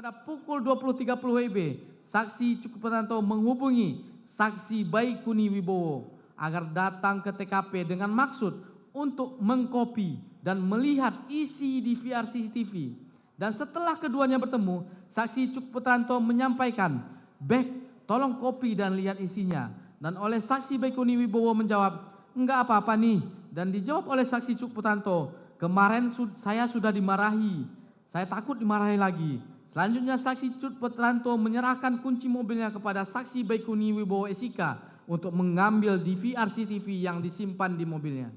pada pukul 20.30 WIB, saksi Cuk Putranto menghubungi saksi Baikuni Wibowo agar datang ke TKP dengan maksud untuk mengkopi dan melihat isi DVR CCTV. Dan setelah keduanya bertemu, saksi Cuk Putranto menyampaikan, "Bek, tolong kopi dan lihat isinya." Dan oleh saksi Baikuni Wibowo menjawab, "Enggak apa-apa nih." Dan dijawab oleh saksi Cuk Putranto, "Kemarin saya sudah dimarahi. Saya takut dimarahi lagi." Selanjutnya saksi Cuk Putranto menyerahkan kunci mobilnya kepada saksi Baikuni Wibowo SIK untuk mengambil DVR CCTV yang disimpan di mobilnya.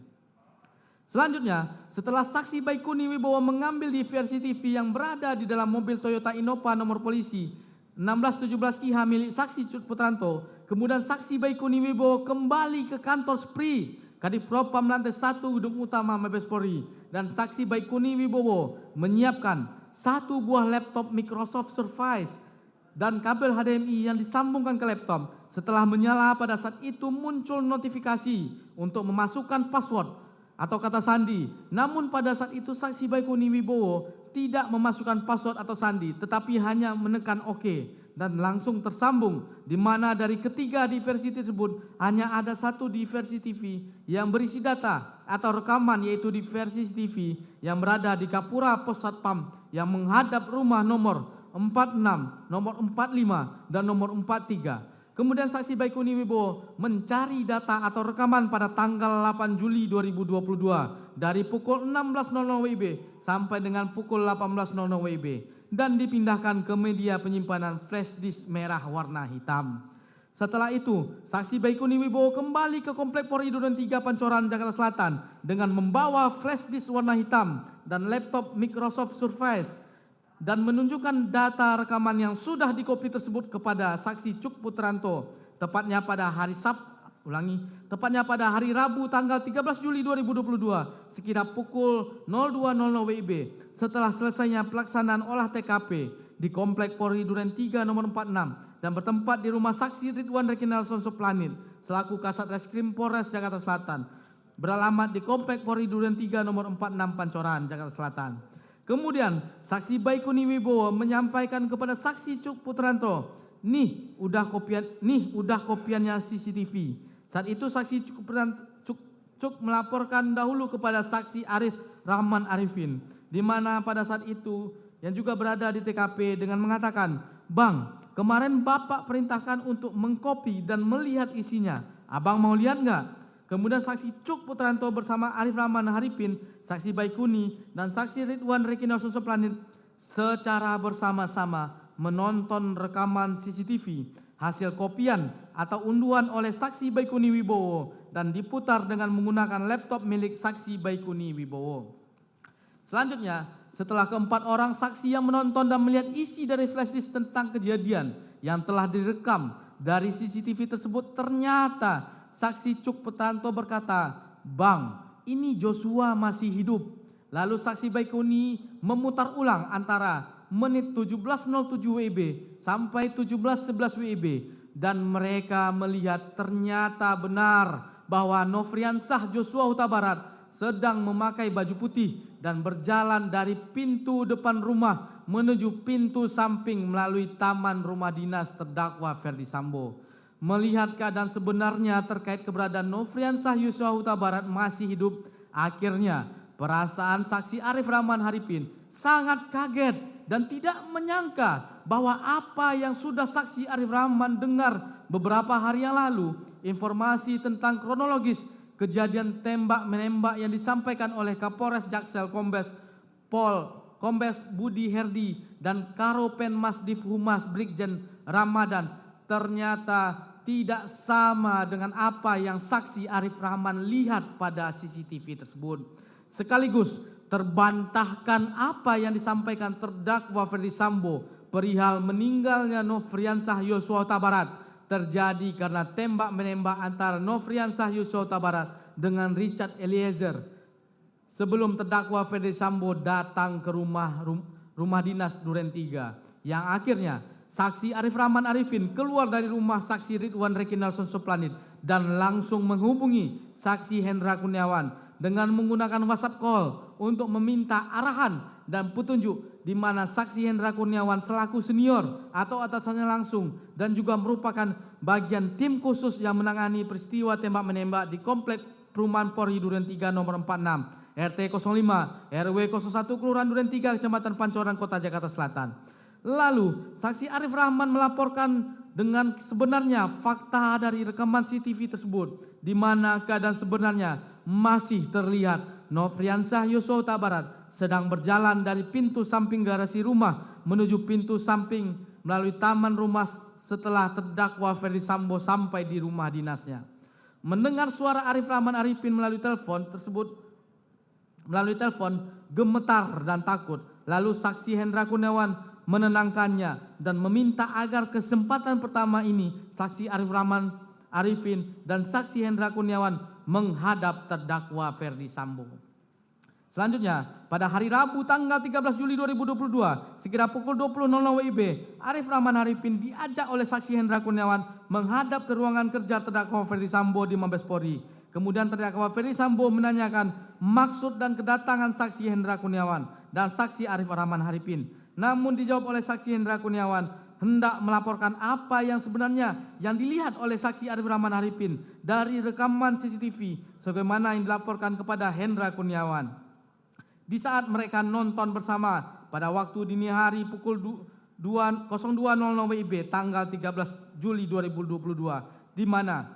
Selanjutnya, setelah saksi Baikuni Wibowo mengambil DVR CCTV yang berada di dalam mobil Toyota Innova nomor polisi 1617 KH milik saksi Cuk Putranto, kemudian saksi Baikuni Wibowo kembali ke kantor SPRI Kadifropam lantai 1 Gedung Utama Mabes Polri, dan saksi Baikuni Wibowo menyiapkan satu buah laptop Microsoft Surface dan kabel HDMI yang disambungkan ke laptop. Setelah menyala, pada saat itu muncul notifikasi untuk memasukkan password atau kata sandi. Namun pada saat itu saksi Baikuni Wibowo tidak memasukkan password atau sandi, tetapi hanya menekan OK dan langsung tersambung, di mana dari ketiga diversi tersebut hanya ada satu diversi TV yang berisi data atau rekaman, yaitu diversi TV yang berada di Kapura Pos Satpam yang menghadap rumah nomor 46, nomor 45, dan nomor 43. Kemudian saksi Baikuni Wibowo mencari data atau rekaman pada tanggal 8 Juli 2022 dari pukul 16.00 WIB sampai dengan pukul 18.00 WIB dan dipindahkan ke media penyimpanan flash disk merah warna hitam. Setelah itu, saksi Baikuni Wibowo kembali ke Komplek Polri Duren 3 Pancoran, Jakarta Selatan dengan membawa flash disk warna hitam dan laptop Microsoft Surface dan menunjukkan data rekaman yang sudah dikopi tersebut kepada saksi Cuk Putranto, tepatnya pada hari Rabu tanggal 13 Juli 2022 sekitar pukul 02.00 WIB setelah selesainya pelaksanaan olah TKP di Komplek Polri Duren 3 nomor 46 dan bertempat di rumah saksi Ridwan Rekinalson Soplanit selaku Kasat Reskrim Polres Jakarta Selatan beralamat di Komplek Polri Duren 3 nomor 46 Pancoran, Jakarta Selatan. Kemudian saksi Baikuni Wibowo menyampaikan kepada saksi Cuk Putranto, nih udah kopiannya CCTV. Saat itu saksi Cuk melaporkan dahulu kepada saksi Arif Rahman Arifin, di mana pada saat itu yang juga berada di TKP dengan mengatakan, "Bang, kemarin Bapak perintahkan untuk mengkopi dan melihat isinya. Abang mau lihat nggak?" Kemudian saksi Cuk Putranto bersama Arif Rahman Arifin, saksi Baikuni, dan saksi Ridwan Rekinalson Soplanit secara bersama-sama menonton rekaman CCTV hasil kopian atau unduhan oleh saksi Baikuni Wibowo dan diputar dengan menggunakan laptop milik saksi Baikuni Wibowo. Selanjutnya, setelah keempat orang saksi yang menonton dan melihat isi dari flash disk tentang kejadian yang telah direkam dari CCTV tersebut, ternyata saksi Cuk Putranto berkata, "Bang, ini Joshua masih hidup." Lalu saksi Baikuni memutar ulang antara menit 17.07 WIB sampai 17.11 WIB dan mereka melihat ternyata benar bahwa Nofriansah Joshua Huta Barat sedang memakai baju putih dan berjalan dari pintu depan rumah menuju pintu samping melalui taman rumah dinas terdakwa Ferdi Sambo. Melihat keadaan sebenarnya terkait keberadaan Nofriansah Joshua Huta Barat masih hidup, akhirnya perasaan saksi Arif Rahman Arifin sangat kaget dan tidak menyangka bahwa apa yang sudah saksi Arif Rahman dengar beberapa hari yang lalu, informasi tentang kronologis kejadian tembak-menembak yang disampaikan oleh Kapolres Jaksel Kombes Budi Herdi dan Karopenmas Div Humas Brigjen Ramadan ternyata tidak sama dengan apa yang saksi Arif Rahman lihat pada CCTV tersebut. Sekaligus terbantahkan apa yang disampaikan terdakwa Ferdi Sambo perihal meninggalnya Nofriansah Joshua Huta Barat terjadi karena tembak-menembak antara Nofriansah Joshua Huta Barat dengan Richard Eliezer sebelum terdakwa Ferdi Sambo datang ke rumah dinas Duren 3, yang akhirnya saksi Arif Rahman Arifin keluar dari rumah saksi Ridwan Rekinalson Soplanit dan langsung menghubungi saksi Hendra Kurniawan dengan menggunakan WhatsApp call untuk meminta arahan dan petunjuk di mana saksi Hendra Kurniawan selaku senior atau atasannya langsung dan juga merupakan bagian tim khusus yang menangani peristiwa tembak menembak di komplek perumahan Polri Duren 3 nomor 46 RT 05 RW 01 Kelurahan Duren 3 Kecamatan Pancoran Kota Jakarta Selatan. Lalu saksi Arif Rahman melaporkan dengan sebenarnya fakta dari rekaman CCTV tersebut, di mana keadaan sebenarnya masih terlihat Nofriansah Yosua Huta Barat sedang berjalan dari pintu samping garasi rumah menuju pintu samping melalui taman rumah setelah terdakwa Ferdi Sambo sampai di rumah dinasnya. Mendengar suara Arif Rahman Arifin melalui telepon, gemetar dan takut. Lalu saksi Hendra Kurniawan menenangkannya dan meminta agar kesempatan pertama ini saksi Arif Rahman Arifin dan saksi Hendra Kurniawan menghadap terdakwa Ferdi Sambo. Selanjutnya, pada hari Rabu tanggal 13 Juli 2022, sekira pukul 20.00 WIB, Arif Rahman Arifin diajak oleh saksi Hendra Kurniawan menghadap ke ruangan kerja terdakwa Ferdi Sambo di Mabes Polri. Kemudian terdakwa Ferdi Sambo menanyakan maksud dan kedatangan saksi Hendra Kurniawan dan saksi Arif Rahman Arifin. Namun dijawab oleh saksi Hendra Kurniawan hendak melaporkan apa yang sebenarnya yang dilihat oleh saksi Arif Rahman Arifin dari rekaman CCTV sebagaimana yang dilaporkan kepada Hendra Kurniawan. Di saat mereka nonton bersama pada waktu dini hari pukul 02.00 WIB tanggal 13 Juli 2022, di mana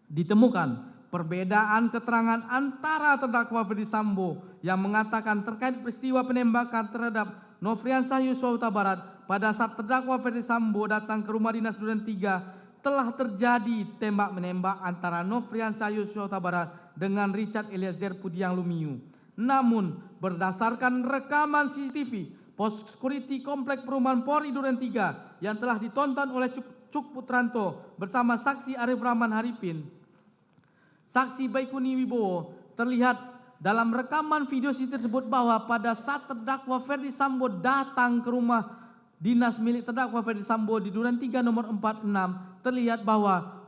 ditemukan perbedaan keterangan antara terdakwa Ferdi Sambo yang mengatakan terkait peristiwa penembakan terhadap Nofriansah Yosua Huta Barat pada saat terdakwa Ferdi Sambo datang ke rumah dinas Duren 3 telah terjadi tembak menembak antara Nofriansah Yosua Huta Barat dengan Richard Eliezer Pudiang Lumiu. Namun berdasarkan rekaman CCTV pos security komplek perumahan Polri Duren 3 yang telah ditonton oleh Cuk Putranto bersama saksi Arif Rahman Arifin, saksi Baikuni Wibowo, terlihat dalam rekaman video CCTV tersebut bahwa pada saat terdakwa Ferdi Sambo datang ke rumah dinas milik terdakwa Ferdi Sambo di Duren 3 nomor 46, terlihat bahwa